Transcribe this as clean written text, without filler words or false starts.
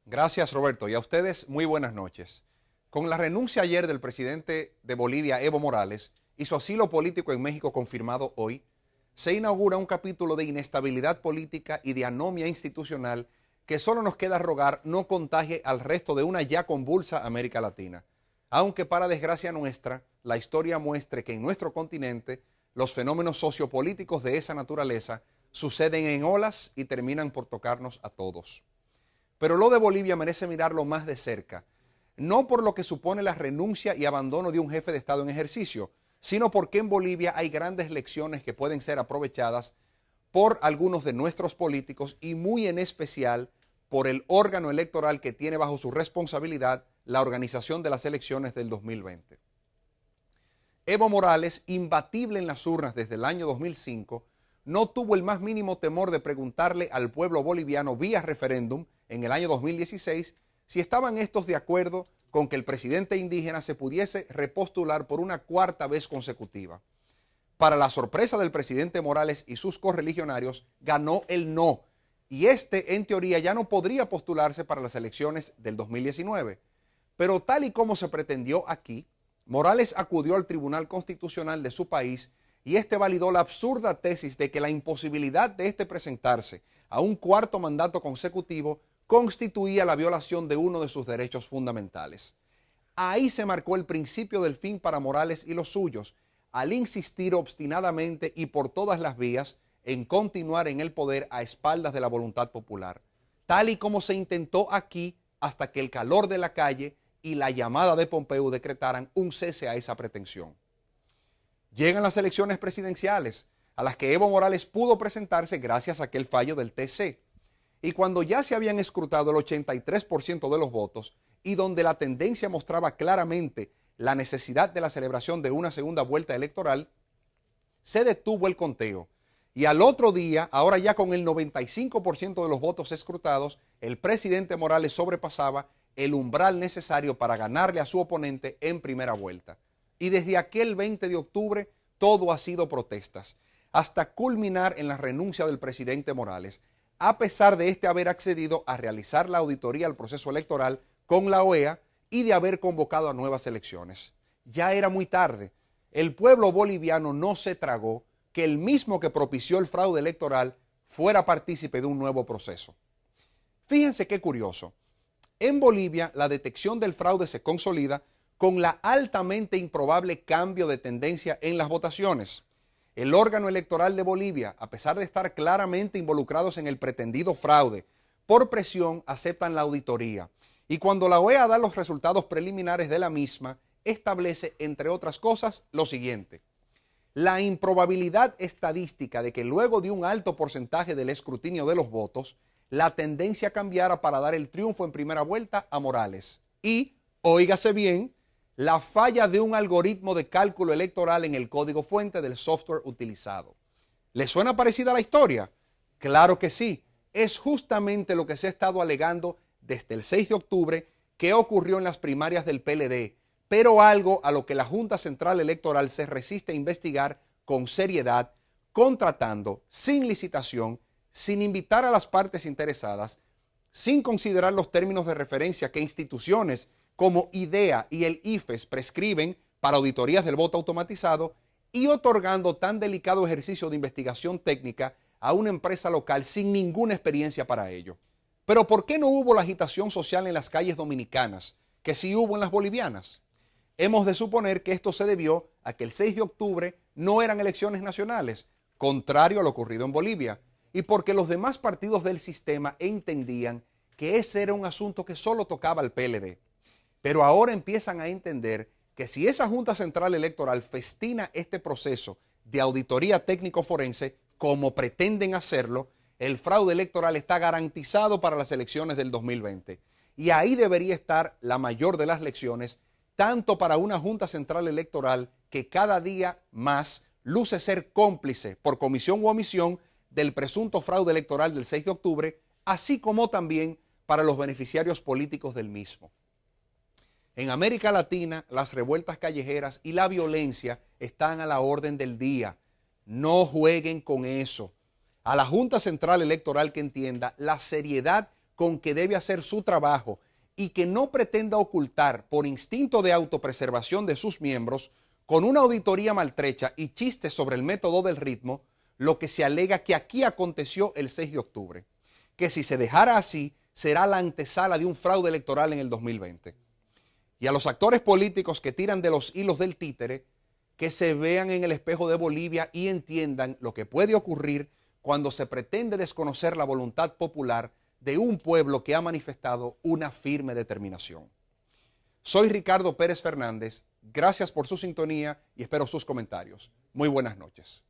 Gracias, Roberto. Y a ustedes, muy buenas noches. Con la renuncia ayer del presidente de Bolivia, Evo Morales, y su asilo político en México confirmado hoy, se inaugura un capítulo de inestabilidad política y de anomia institucional que solo nos queda rogar no contagie al resto de una ya convulsa América Latina. Aunque para desgracia nuestra, la historia muestre que en nuestro continente los fenómenos sociopolíticos de esa naturaleza suceden en olas y terminan por tocarnos a todos. Pero lo de Bolivia merece mirarlo más de cerca, no por lo que supone la renuncia y abandono de un jefe de Estado en ejercicio, sino porque en Bolivia hay grandes lecciones que pueden ser aprovechadas por algunos de nuestros políticos y muy en especial por el órgano electoral que tiene bajo su responsabilidad la organización de las elecciones del 2020. Evo Morales, imbatible en las urnas desde el año 2005, no tuvo el más mínimo temor de preguntarle al pueblo boliviano vía referéndum en el año 2016 si estaban estos de acuerdo con que el presidente indígena se pudiese repostular por una cuarta vez consecutiva. Para la sorpresa del presidente Morales y sus correligionarios, ganó el no, y en teoría ya no podría postularse para las elecciones del 2019. Pero tal y como se pretendió aquí, Morales acudió al Tribunal Constitucional de su país y validó la absurda tesis de que la imposibilidad de presentarse a un cuarto mandato consecutivo constituía la violación de uno de sus derechos fundamentales. Ahí se marcó el principio del fin para Morales y los suyos, al insistir obstinadamente y por todas las vías en continuar en el poder a espaldas de la voluntad popular, tal y como se intentó aquí hasta que el calor de la calle y la llamada de Pompeu decretaran un cese a esa pretensión. Llegan las elecciones presidenciales, a las que Evo Morales pudo presentarse gracias a aquel fallo del TC. Y cuando ya se habían escrutado el 83% de los votos y donde la tendencia mostraba claramente la necesidad de la celebración de una segunda vuelta electoral, se detuvo el conteo. Y al otro día, ahora ya con el 95% de los votos escrutados, el presidente Morales sobrepasaba el umbral necesario para ganarle a su oponente en primera vuelta. Y desde aquel 20 de octubre todo ha sido protestas, hasta culminar en la renuncia del presidente Morales, a pesar de haber accedido a realizar la auditoría al proceso electoral con la OEA y de haber convocado a nuevas elecciones. Ya era muy tarde. El pueblo boliviano no se tragó que el mismo que propició el fraude electoral fuera partícipe de un nuevo proceso. Fíjense qué curioso. En Bolivia, la detección del fraude se consolida con la altamente improbable cambio de tendencia en las votaciones. El órgano electoral de Bolivia, a pesar de estar claramente involucrados en el pretendido fraude, por presión aceptan la auditoría. Y cuando la OEA da los resultados preliminares de la misma, establece, entre otras cosas, lo siguiente: la improbabilidad estadística de que luego de un alto porcentaje del escrutinio de los votos, la tendencia cambiara para dar el triunfo en primera vuelta a Morales. Y, óigase bien, la falla de un algoritmo de cálculo electoral en el código fuente del software utilizado. ¿Le suena parecida la historia? Claro que sí. Es justamente lo que se ha estado alegando desde el 6 de octubre que ocurrió en las primarias del PLD, pero algo a lo que la Junta Central Electoral se resiste a investigar con seriedad, contratando sin licitación, sin invitar a las partes interesadas, sin considerar los términos de referencia que instituciones como IDEA y el IFES prescriben para auditorías del voto automatizado y otorgando tan delicado ejercicio de investigación técnica a una empresa local sin ninguna experiencia para ello. Pero ¿por qué no hubo la agitación social en las calles dominicanas, que sí hubo en las bolivianas? Hemos de suponer que esto se debió a que el 6 de octubre no eran elecciones nacionales, contrario a lo ocurrido en Bolivia, y porque los demás partidos del sistema entendían que ese era un asunto que solo tocaba al PLD. Pero ahora empiezan a entender que si esa Junta Central Electoral festina este proceso de auditoría técnico forense, como pretenden hacerlo, el fraude electoral está garantizado para las elecciones del 2020. Y ahí debería estar la mayor de las lecciones, tanto para una Junta Central Electoral que cada día más luce ser cómplice por comisión u omisión del presunto fraude electoral del 6 de octubre, así como también para los beneficiarios políticos del mismo. En América Latina, las revueltas callejeras y la violencia están a la orden del día. No jueguen con eso. A la Junta Central Electoral que entienda la seriedad con que debe hacer su trabajo y que no pretenda ocultar por instinto de autopreservación de sus miembros, con una auditoría maltrecha y chistes sobre el método del ritmo, lo que se alega que aquí aconteció el 6 de octubre, que si se dejara así, será la antesala de un fraude electoral en el 2020. Y a los actores políticos que tiran de los hilos del títere, que se vean en el espejo de Bolivia y entiendan lo que puede ocurrir cuando se pretende desconocer la voluntad popular de un pueblo que ha manifestado una firme determinación. Soy Ricardo Pérez Fernández, gracias por su sintonía y espero sus comentarios. Muy buenas noches.